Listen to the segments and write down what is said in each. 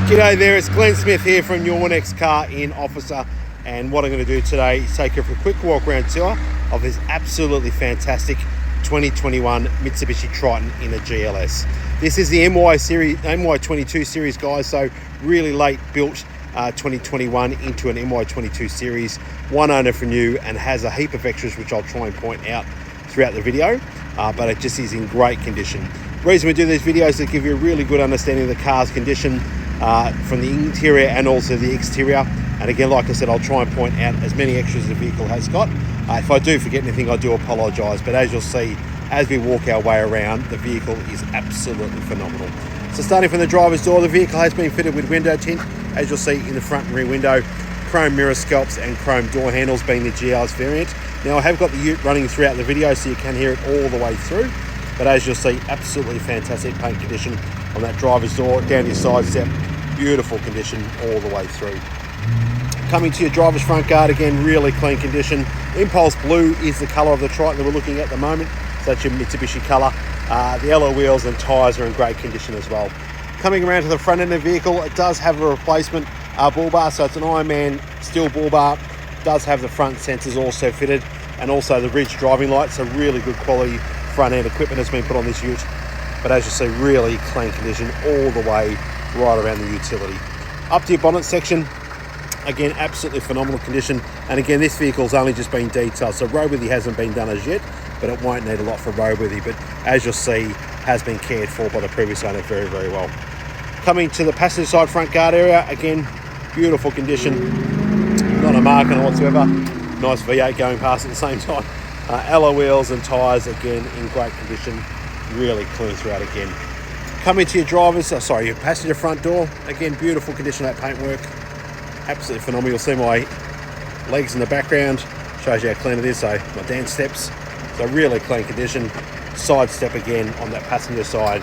G'day there, it's Glenn Smith here from Your Next Car in Officer, and what I'm going to do today is take you for a quick walk around tour of this absolutely fantastic 2021 Mitsubishi Triton in a GLS. This is the MY22 series, guys, so really late built 2021 into an MY22 series, one owner for new, and has a heap of extras which I'll try and point out throughout the video, but it just is in great condition. The reason we do these videos is to give you a really good understanding of the car's condition from the interior and also the exterior. And again, like I said, I'll try and point out as many extras as the vehicle has got. If I do forget anything, I do apologise, but as you'll see as we walk our way around, the vehicle is absolutely phenomenal. So starting from the driver's door, the vehicle has been fitted with window tint, as you'll see in the front and rear window, chrome mirror scalps and chrome door handles being the GLS variant. Now I have got the ute running throughout the video so you can hear it all the way through, but as you'll see, absolutely fantastic paint condition on that driver's door, down your side step, beautiful condition all the way through. Coming to your driver's front guard, again, really clean condition. Impulse blue is the colour of the Triton that we're looking at the moment, so that's your Mitsubishi colour. The alloy wheels and tyres are in great condition as well. Coming around to the front end of the vehicle, it does have a replacement Bullbar, so it's an Ironman steel Bullbar. Does have the front sensors also fitted, and also the Ridge driving lights, so really good quality front end equipment has been put on this ute. But as you see, really clean condition all the way right around the utility. Up to your bonnet section, again, absolutely phenomenal condition. And again, this vehicle's only just been detailed, so roadworthy hasn't been done as yet, but it won't need a lot for roadworthy. But as you'll see, has been cared for by the previous owner very, very well. Coming to the passenger side front guard area, again, beautiful condition, not a mark on it whatsoever. Nice V8 going past at the same time. Alloy wheels and tyres, again, in great condition, really clean throughout again. Coming to your your passenger front door, again, beautiful condition of that paintwork, absolutely phenomenal. You'll see my legs in the background, shows you how clean it is, so my dance steps, so really clean condition. Side step again on that passenger side,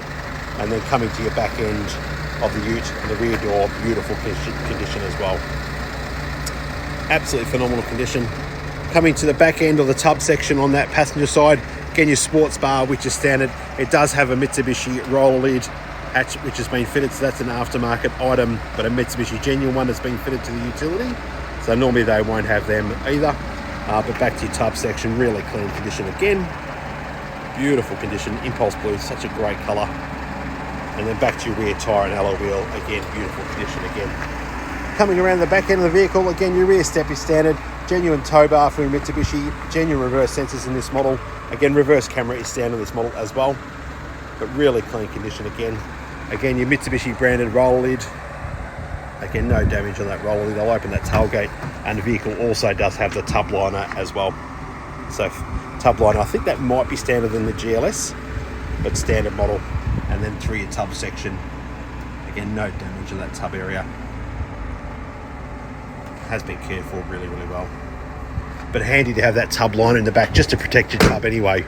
and then coming to your back end of the ute and the rear door, beautiful condition as well. Absolutely phenomenal condition. Coming to the back end of the tub section on that passenger side, again, your sports bar, which is standard. It does have a Mitsubishi roller lid hatch which has been fitted, so that's an aftermarket item, but a Mitsubishi genuine one that's been fitted to the utility, so normally they won't have them either. But back to your tub section, really clean condition again, beautiful condition. Impulse blue, such a great colour. And then back to your rear tyre and alloy wheel, again, beautiful condition again. Coming around the back end of the vehicle, again, your rear step is standard, genuine tow bar from Mitsubishi, genuine reverse sensors in this model. Again, reverse camera is standard in this model as well, but really clean condition again. Again, your Mitsubishi branded roller lid. Again, no damage on that roller lid. I'll open that tailgate, and the vehicle also does have the tub liner as well. So tub liner, I think that might be standard in the GLS, but standard model. And then through your tub section, again, no damage on that tub area. Has been cared for really, really well. But handy to have that tub liner in the back just to protect your tub anyway.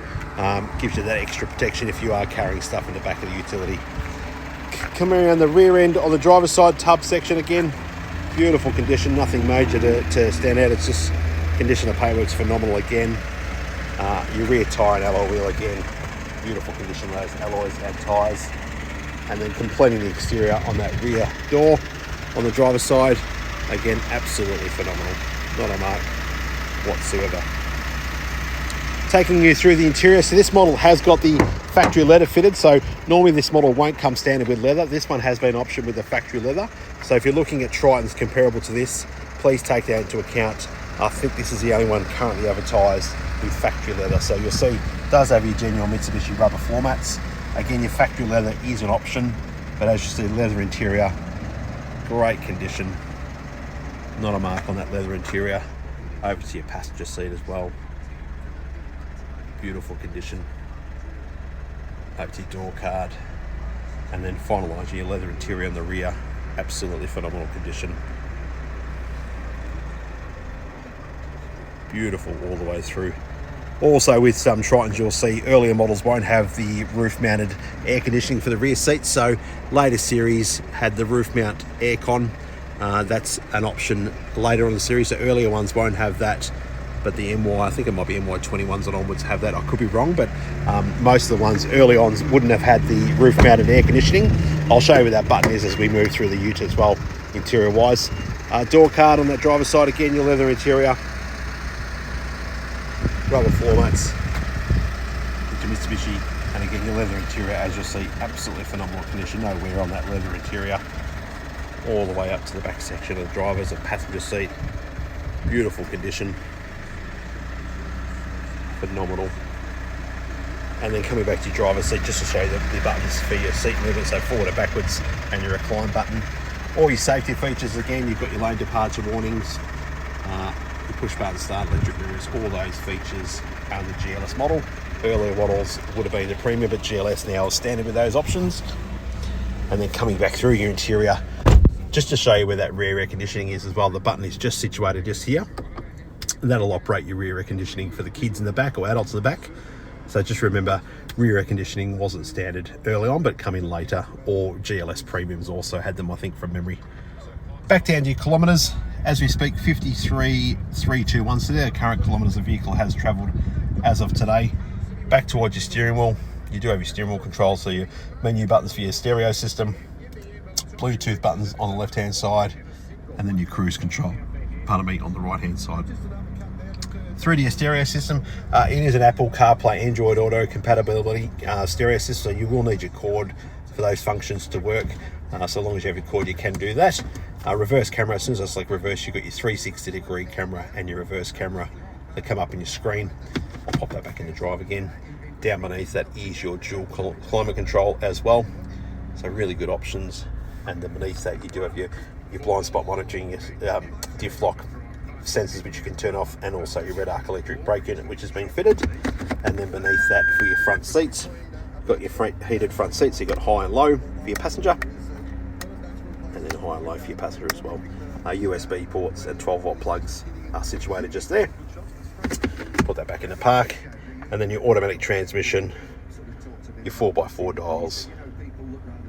Gives you that extra protection if you are carrying stuff in the back of the utility. Coming around the rear end on the driver's side tub section, again, beautiful condition, nothing major to stand out. It's just condition of paintwork's phenomenal again. Your rear tyre and alloy wheel, again, beautiful condition, those alloys and tyres. And then completing the exterior on that rear door on the driver's side, again, absolutely phenomenal, not a mark whatsoever. Taking you through the interior, so this model has got the factory leather fitted, so normally this model won't come standard with leather. This one has been optioned with the factory leather, so if you're looking at Tritons comparable to this, please take that into account. I think this is the only one currently advertised with factory leather, so you'll see it does have your genuine Mitsubishi rubber floor mats. Again, your factory leather is an option, but as you see, leather interior, great condition, not a mark on that leather interior. Over to your passenger seat as well, beautiful condition. Over to your door card, and then finalising your leather interior on the rear, absolutely phenomenal condition. Beautiful all the way through. Also with some Tritons, you'll see earlier models won't have the roof mounted air conditioning for the rear seats, so later series had the roof mount aircon. That's an option later on in the series, so earlier ones won't have that but the MY, I think it might be MY 21s and onwards have that. I could be wrong, but most of the ones early on wouldn't have had the roof mounted air conditioning. I'll show you where that button is as we move through the ute as well, interior wise. Door card on that driver's side, again, your leather interior, rubber floor mats, your Mitsubishi, and again your leather interior, as you'll see, absolutely phenomenal condition, no wear on that leather interior, all the way up to the back section of the driver's and passenger seat. Beautiful condition, phenomenal. And then coming back to your driver's seat, just to show you the buttons for your seat movement, so forward and backwards, and your recline button. All your safety features, again, you've got your lane departure warnings, your push button start, electric mirrors, all those features on the GLS model. Earlier models would have been the premium, but GLS now is standard with those options. And then coming back through your interior, just to show you where that rear air conditioning is as well, the button is just situated just here. And that'll operate your rear air conditioning for the kids in the back or adults in the back. So just remember, rear air conditioning wasn't standard early on, but come in later, or GLS premiums also had them, I think, from memory. Back down to your kilometres. As we speak, 53,321. So there, current kilometres the vehicle has travelled as of today. Back towards your steering wheel. You do have your steering wheel control, so your menu buttons for your stereo system, Bluetooth buttons on the left hand side, and then your cruise control, pardon me, on the right hand side. Through to your stereo system, it is an Apple CarPlay Android Auto compatibility stereo system, so you will need your cord for those functions to work. So long as you have your cord, you can do that. Reverse camera, as soon as I select reverse, you've got your 360-degree camera and your reverse camera that come up on your screen. I'll pop that back in the drive again. Down beneath that is your dual climate control as well. So really good options. And then beneath that you do have your blind spot monitoring, your diff lock sensors which you can turn off, and also your red arc electric brake unit which has been fitted. And then beneath that for your front seats, you've got your heated front seats, so you've got high and low for your passenger, and then high and low for your passenger as well. USB ports and 12-volt plugs are situated just there. Put that back in the park. And then your automatic transmission, your 4x4 dials,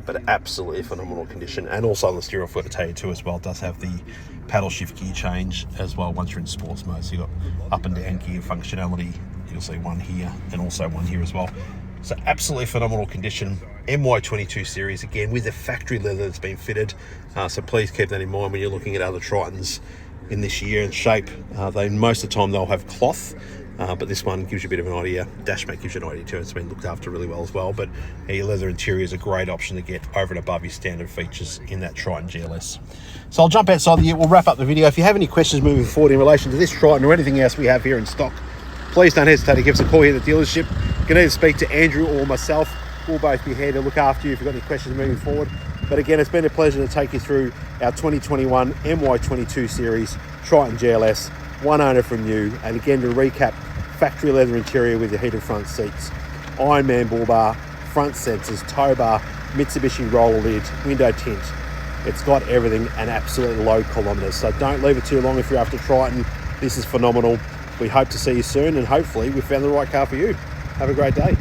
but absolutely phenomenal condition. And also on the steering wheel, to tell you too as well, it does have the paddle shift gear change as well once you're in sports mode. So you've got up and down gear functionality. You'll see one here and also one here as well. So absolutely phenomenal condition. MY22 series, again, with the factory leather that's been fitted. So please keep that in mind when you're looking at other Tritons in this year and shape. Most of the time they'll have cloth. But this one gives you a bit of an idea. Dashmate gives you an idea too. It's been looked after really well as well. But your leather interior is a great option to get over and above your standard features in that Triton GLS. So I'll jump outside the ute. We'll wrap up the video. If you have any questions moving forward in relation to this Triton or anything else we have here in stock, please don't hesitate to give us a call here at the dealership. You can either speak to Andrew or myself. We'll both be here to look after you if you've got any questions moving forward. But again, it's been a pleasure to take you through our 2021 MY22 series Triton GLS, one owner from new. And again, to recap, factory leather interior with your heated front seats, Ironman Bullbar, front sensors, tow bar, Mitsubishi roller lid, window tint. It's got everything and absolutely low kilometres. So don't leave it too long if you're after Triton. This is phenomenal. We hope to see you soon, and hopefully we found the right car for you. Have a great day.